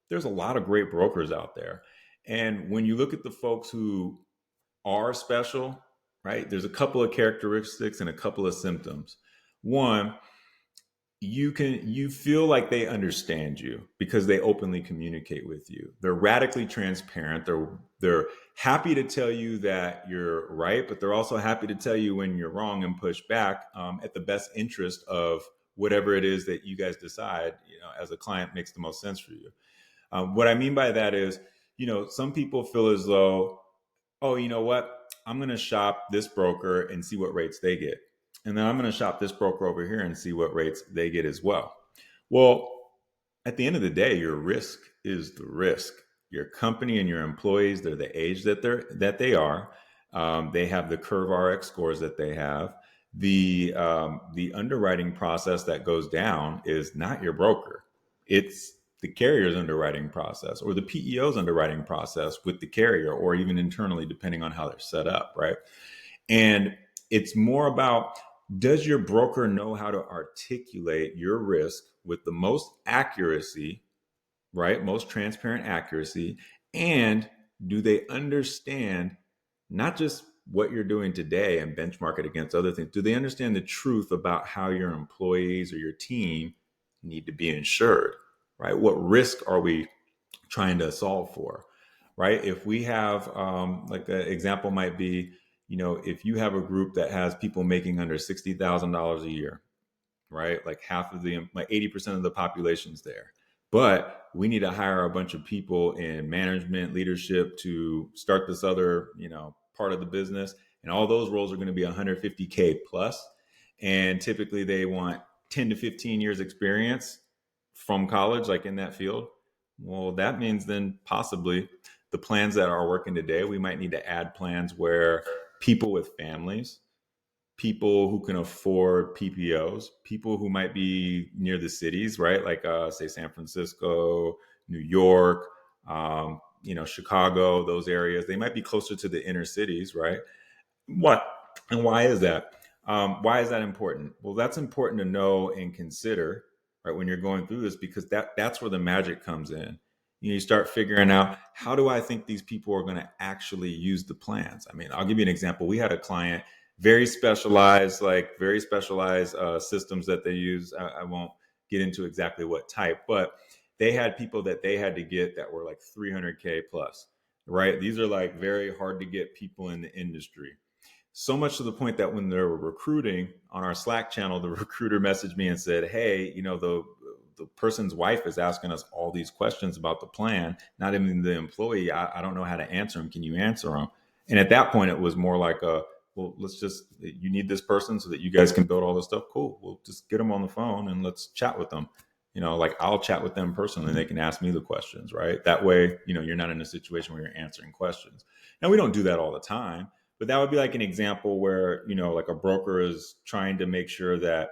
there's a lot of great brokers out there. And when you look at the folks who are special, right, there's a couple of characteristics and a couple of symptoms. One, you feel like they understand you because they openly communicate with you. They're radically transparent. They're happy to tell you that you're right, but they're also happy to tell you when you're wrong and push back at the best interest of whatever it is that you guys decide, as a client makes the most sense for you. What I mean by that is, some people feel as though, oh, you know what? I'm going to shop this broker and see what rates they get. And then I'm going to shop this broker over here and see what rates they get as well. Well, at the end of the day, your risk is the risk. Your company and your employees, they're the age that they are. They have the Curve RX scores that they have. The underwriting process that goes down is not your broker. It's the carrier's underwriting process or the PEO's underwriting process with the carrier, or even internally, depending on how they're set up, right? And it's more about, does your broker know how to articulate your risk with the most accuracy, right? Most transparent accuracy. And do they understand not just what you're doing today and benchmark it against other things? Do they understand the truth about how your employees or your team need to be insured, right? What risk are we trying to solve for, right? If we have, like an example might be, if you have a group that has people making under $60,000 a year, right? Like like 80% of the population's there. But we need to hire a bunch of people in management, leadership to start this other, part of the business. And all those roles are going to be 150K plus. And typically they want 10 to 15 years experience from college, like in that field. Well, that means then possibly the plans that are working today, we might need to add plans where people with families, people who can afford PPOs, people who might be near the cities, right? Like say San Francisco, New York, Chicago, those areas. They might be closer to the inner cities, right? What and why is that? Why is that important? Well, that's important to know and consider, right, when you're going through this, because that's where the magic comes in. You start figuring out, how do I think these people are going to actually use the plans? I mean, I'll give you an example. We had a client, very specialized systems that they use. I won't get into exactly what type, but they had people that they had to get that were like 300K plus, right? These are like very hard to get people in the industry. So much to the point that when they were recruiting on our Slack channel, the recruiter messaged me and said, hey, the person's wife is asking us all these questions about the plan, not even the employee. I don't know how to answer them. Can you answer them? And at that point, it was more like well, you need this person so that you guys can build all this stuff. Cool. We'll just get them on the phone and let's chat with them. Like I'll chat with them personally and they can ask me the questions, right? That way, you're not in a situation where you're answering questions. Now, we don't do that all the time, but that would be like an example where, like a broker is trying to make sure that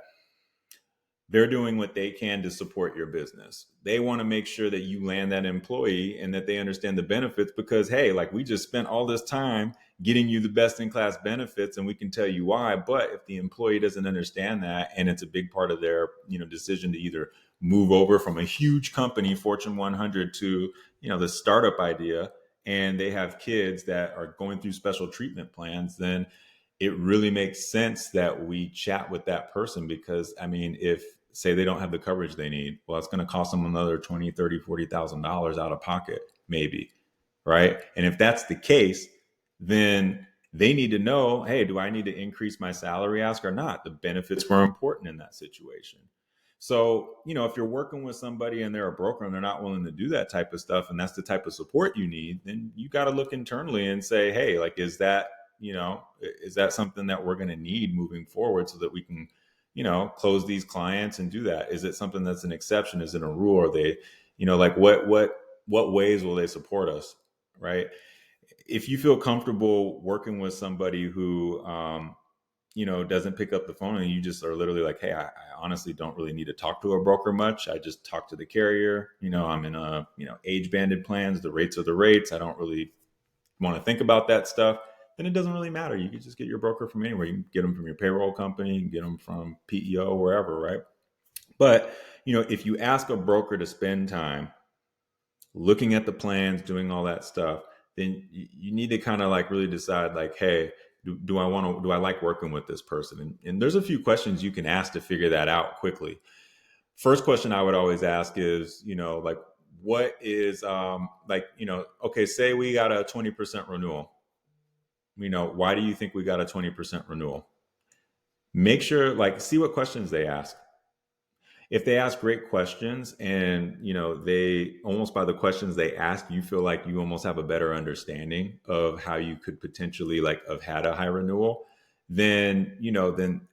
they're doing what they can to support your business. They want to make sure that you land that employee and that they understand the benefits, because, hey, like, we just spent all this time getting you the best in class benefits and we can tell you why. But if the employee doesn't understand that, and it's a big part of their, decision to either move over from a huge company, Fortune 100, to, the startup idea, and they have kids that are going through special treatment plans, then it really makes sense that we chat with that person. Because, I mean, if, say, they don't have the coverage they need, well, it's going to cost them another $20, $30, $40,000 out of pocket, maybe, right? And if that's the case, then they need to know, hey, do I need to increase my salary ask or not? The benefits were important in that situation. So, if you're working with somebody and they're a broker and they're not willing to do that type of stuff, and that's the type of support you need, then you got to look internally and say, hey, like, is that something that we're going to need moving forward so that we can, close these clients and do that? Is it something that's an exception? Is it a rule? Are they, like, what ways will they support us? Right. If you feel comfortable working with somebody who, doesn't pick up the phone, and you just are literally like, hey, I honestly don't really need to talk to a broker much. I just talk to the carrier. I'm in a, age banded plans. The rates are the rates. I don't really want to think about that stuff. Then it doesn't really matter. You can just get your broker from anywhere. You can get them from your payroll company, you can get them from PEO, wherever, right? But, if you ask a broker to spend time looking at the plans, doing all that stuff, then you need to kind of like really decide like, hey, do I like working with this person? And there's a few questions you can ask to figure that out quickly. First question I would always ask is, like, what is like, okay, say we got a 20% renewal. Why do you think we got a 20% renewal? Make sure, like, see what questions they ask. If they ask great questions and they almost, by the questions they ask, you feel like you almost have a better understanding of how you could potentially like have had a high renewal, then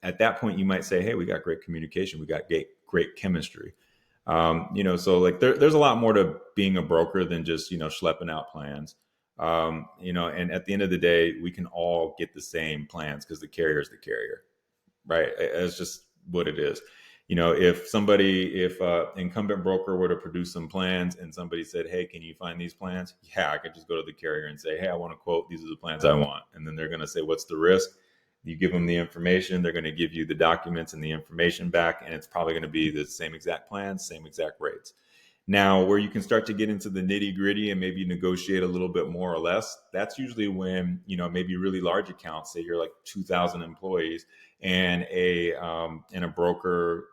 at that point you might say, hey, we got great communication, we got great chemistry. So like there's a lot more to being a broker than just schlepping out plans. And at the end of the day, we can all get the same plans because the carrier is the carrier, right? It's just what it is. If incumbent broker were to produce some plans and somebody said, hey, can you find these plans? Yeah, I could just go to the carrier and say, hey, I want to quote, these are the plans I want. And then they're going to say, what's the risk? You give them the information, they're going to give you the documents and the information back, and it's probably going to be the same exact plans, same exact rates. Now, where you can start to get into the nitty gritty and maybe negotiate a little bit more or less, that's usually when, maybe really large accounts, say you're like 2,000 employees, and a broker,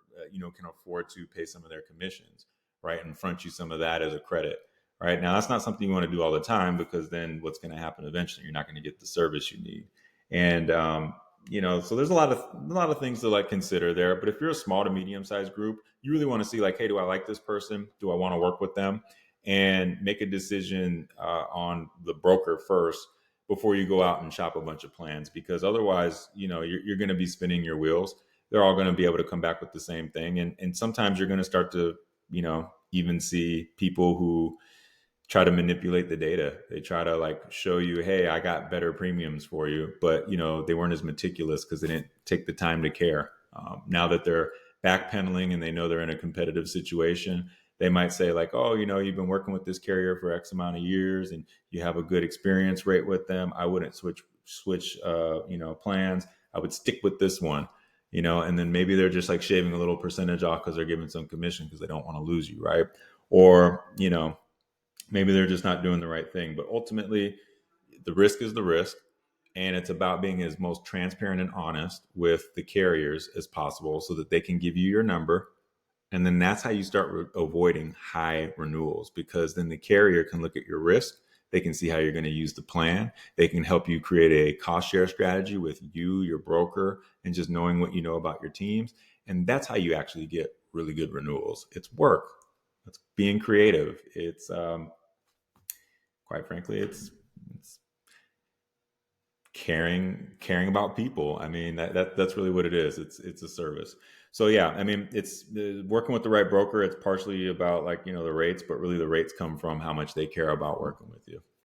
can afford to pay some of their commissions, right, and front you some of that as a credit. Right now, that's not something you want to do all the time, because then what's going to happen eventually? You're not going to get the service you need. And so there's a lot of things to like consider there. But if you're a small to medium sized group, you really want to see like, hey, do I like this person? Do I want to work with them? And make a decision on the broker first before you go out and shop a bunch of plans, because otherwise, you're going to be spinning your wheels. They're all going to be able to come back with the same thing, and sometimes you're going to start to even see people who try to manipulate the data. They try to like show you, hey, I got better premiums for you, but they weren't as meticulous because they didn't take the time to care. Now that they're backpedaling and they know they're in a competitive situation, they might say like, oh, you've been working with this carrier for X amount of years and you have a good experience rate with them. I wouldn't switch plans. I would stick with this one. And then maybe they're just like shaving a little percentage off because they're giving some commission because they don't want to lose you, right? Or maybe they're just not doing the right thing. But ultimately, the risk is the risk. And it's about being as most transparent and honest with the carriers as possible so that they can give you your number. And then that's how you start avoiding high renewals, because then the carrier can look at your risk. They can see how you're going to use the plan. They can help you create a cost share strategy with you, your broker, and just knowing what you know about your teams. And that's how you actually get really good renewals. It's work. It's being creative. It's quite frankly, it's caring about people. I mean, that's really what it is. It's a service. So yeah, I mean, it's working with the right broker. It's partially about like the rates, but really the rates come from how much they care about working with you.